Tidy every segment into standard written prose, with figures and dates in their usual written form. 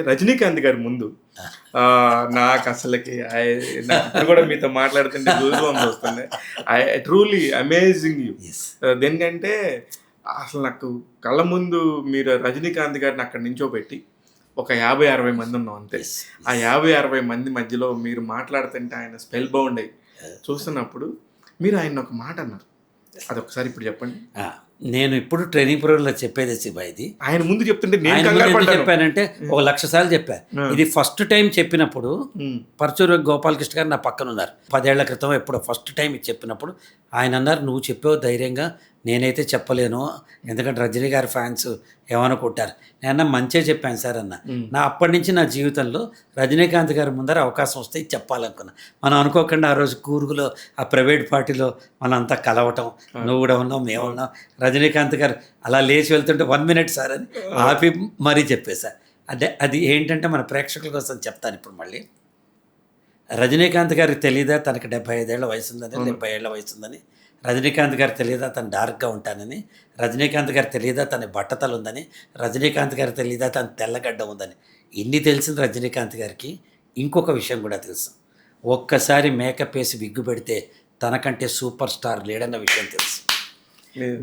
రజనీకాంత్ గారి ముందు నాకు అసలుకి నాకు ఇప్పుడు కూడా మీతో మాట్లాడుతుంటే గూస్ బంప్స్ వస్తున్నాయి. I truly amazing you. దేనికంటే అసలు నాకు కళ్ళ ముందు మీరు రజనీకాంత్ గారిని అక్కడ నించోబెట్టి ఒక 50-60 మంది ఉన్నాం అంతే. ఆ 50-60 మంది మధ్యలో మీరు మాట్లాడుతుంటే ఆయన స్పెల్ బౌండ్ అయ్యి చూస్తున్నప్పుడు మీరు ఆయన ఒక మాట అన్నారు, అదొకసారి ఇప్పుడు చెప్పండి. నేను ఇప్పుడు ట్రైనింగ్ ప్రోగ్రాంలో చెప్పేది శిబా, ఇది ఆయన ముందు చెప్తుంటే చెప్పానంటే 1,00,000 సార్లు చెప్పాను. ఇది ఫస్ట్ టైం చెప్పినప్పుడు పరచూరు గోపాలకృష్ణ గారు నా పక్కన ఉన్నారు. 10 ఏళ్ల క్రితం ఎప్పుడు ఫస్ట్ టైం ఇది చెప్పినప్పుడు ఆయన అన్నారు, నువ్వు చెప్పావు ధైర్యంగా, నేనైతే చెప్పలేను, ఎందుకంటే రజనీ గారి ఫ్యాన్స్ ఏమనుకుంటారు. నేను మంచిగా చెప్పాను సార్ అన్న. నా అప్పటి నుంచి నా జీవితంలో రజనీకాంత్ గారి ముందర అవకాశం వస్తే చెప్పాలనుకున్నా. మనం అనుకోకుండా ఆ రోజు కూరుగులో ఆ ప్రైవేట్ పార్టీలో మనం అంతా కలవటం, నువ్వు కూడా ఉన్నావు, మేము ఉన్నాం. రజనీకాంత్ గారు అలా లేచి వెళ్తుంటే 1 మినిట్ సార్ అని ఆపి మరీ చెప్పేశారు. అంటే అది ఏంటంటే మన ప్రేక్షకుల కోసం చెప్తాను ఇప్పుడు మళ్ళీ. రజనీకాంత్ గారికి తెలీదా తనకి 75 ఏళ్ల వయసు ఉందని, 70 ఏళ్ల వయసు ఉందని. రజనీకాంత్ గారికి తెలియదా తను డార్క్గా ఉంటానని. రజనీకాంత్ గారికి తెలియదా తన బట్టతలు ఉందని. రజనీకాంత్ గారికి తెలియదా తన తెల్లగడ్డ ఉందని. ఇన్ని తెలిసిన రజనీకాంత్ గారికి ఇంకొక విషయం కూడా తెలుసు. ఒక్కసారి మేకప్ వేసి విగ్గు పెడితే తనకంటే సూపర్ స్టార్ లేడన్న విషయం తెలుసు.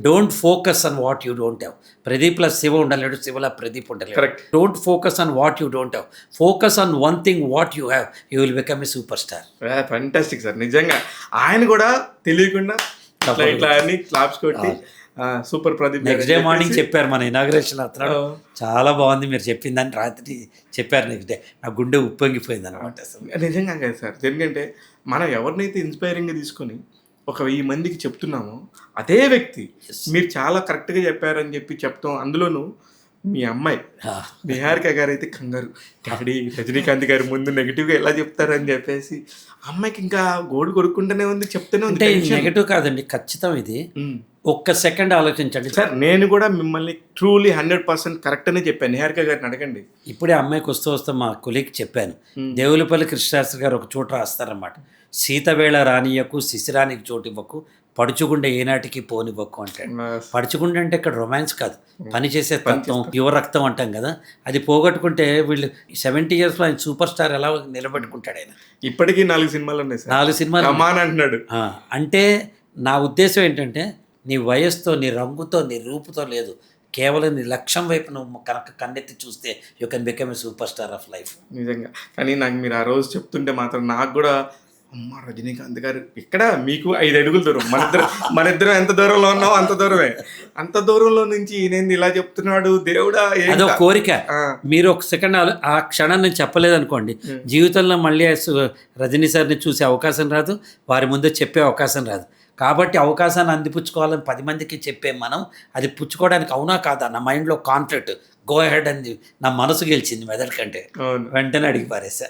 Don't focus on what you don't have. ప్రదీప్లో శివ ఉండలేడు, శివలో ప్రదీప్ ఉండలేడు. Don't focus on what you don't have, focus on one thing what you have, you will become a super star. Fantastic sir. నిజంగా ఆయన కూడా తెలియకుండా ఇట్లా అని క్లాప్స్ కొట్టి super Pradeep next day morning చెప్పారు మన ఇనాగ్రేషన్ అతను, చాలా బాగుంది మీరు చెప్పిందని రాత్రి చెప్పారు. నెక్స్ట్ డే నా గుండె ఉప్పొంగిపోయింది అనమాట. అసలు నిజంగా కదా సార్. ఎందుకంటే మనం ఎవరినైతే ఇన్స్పైరింగ్గా తీసుకొని ఒక 1000 మందికి చెప్తున్నామో అదే వ్యక్తి మీరు చాలా కరెక్ట్గా చెప్పారని చెప్పి చెప్తాం. అందులోనూ మీ అమ్మాయి నిహారిక గారు అయితే కంగారు, డాడీ రజనీకాంత్ గారి ముందు నెగిటివ్గా ఎలా చెప్తారని చెప్పేసి అమ్మాయికి ఇంకా గోడు కొడుకుంటూనే ఉంది, చెప్తూనే ఉంది. నెగిటివ్ కాదండి, ఖచ్చితం. ఇది ఒక్క సెకండ్ ఆలోచించండి సార్. నేను కూడా మిమ్మల్ని ట్రూలీ 100% కరెక్ట్ అనే చెప్పాను. నిహారిక గారిని అడగండి. ఇప్పుడే అమ్మాయికి వస్తూ మా కొలీగ్కి చెప్పాను. దేవులపల్లి కృష్ణశాస్త్రి గారు ఒక చోట రాస్తారన్నమాట, సీతవేళ రానియకు శిశిరానికి చోటివ్వకు, పడుచుగుండె ఏనాటికి పోనివ్వకు అంటాడు. పడుచుగుండె అంటే ఇక్కడ రొమాన్స్ కాదు, పనిచేసే తత్వం, యువ రక్తం అంటాం కదా, అది పోగొట్టుకుంటే వీళ్ళు 70 yearsలో ఆయన సూపర్ స్టార్ ఎలా నిలబెట్టుకుంటాడు. ఆయన ఇప్పటికీ 4 సినిమాలు ఉన్నాయి సార్. 4 సినిమాలు అంటున్నాడు. అంటే నా ఉద్దేశం ఏంటంటే నీ వయస్సుతో, నీ రంగుతో, నీ రూపుతో లేదు, కేవలం నీ లక్ష్యం వైపు నువ్వు కనుక కన్నెత్తి చూస్తే you can become a super star of life. నిజంగా. కానీ నాకు మీరు ఆ రోజు చెప్తుంటే మాత్రం నాకు కూడా అమ్మ రజనీకాంత్ గారు ఇక్కడ మీకు 5 అడుగులు దూరం, మనిద్దరం ఎంత దూరంలో ఉన్నామో అంత దూరమే. అంత దూరంలో నుంచి ఈయన ఇలా చెప్తున్నాడు, దేవుడా. అదో కోరిక. మీరు ఒక సెకండ్ ఆ క్షణం నేను చెప్పలేదనుకోండి, జీవితంలో మళ్ళీ రజనీ సార్ని చూసే అవకాశం రాదు, వారి ముందు చెప్పే అవకాశం రాదు. కాబట్టి అవకాశాన్ని అందిపుచ్చుకోవాలని 10 మందికి చెప్పే మనం అది పుచ్చుకోవడానికి అవునా కాదా నా మైండ్లో కాన్ఫ్లిక్ట్, గో హెడ్ అని నా మనసు గెలిచింది మెదడు కంటే. వెంటనే అడిగి పారేసా.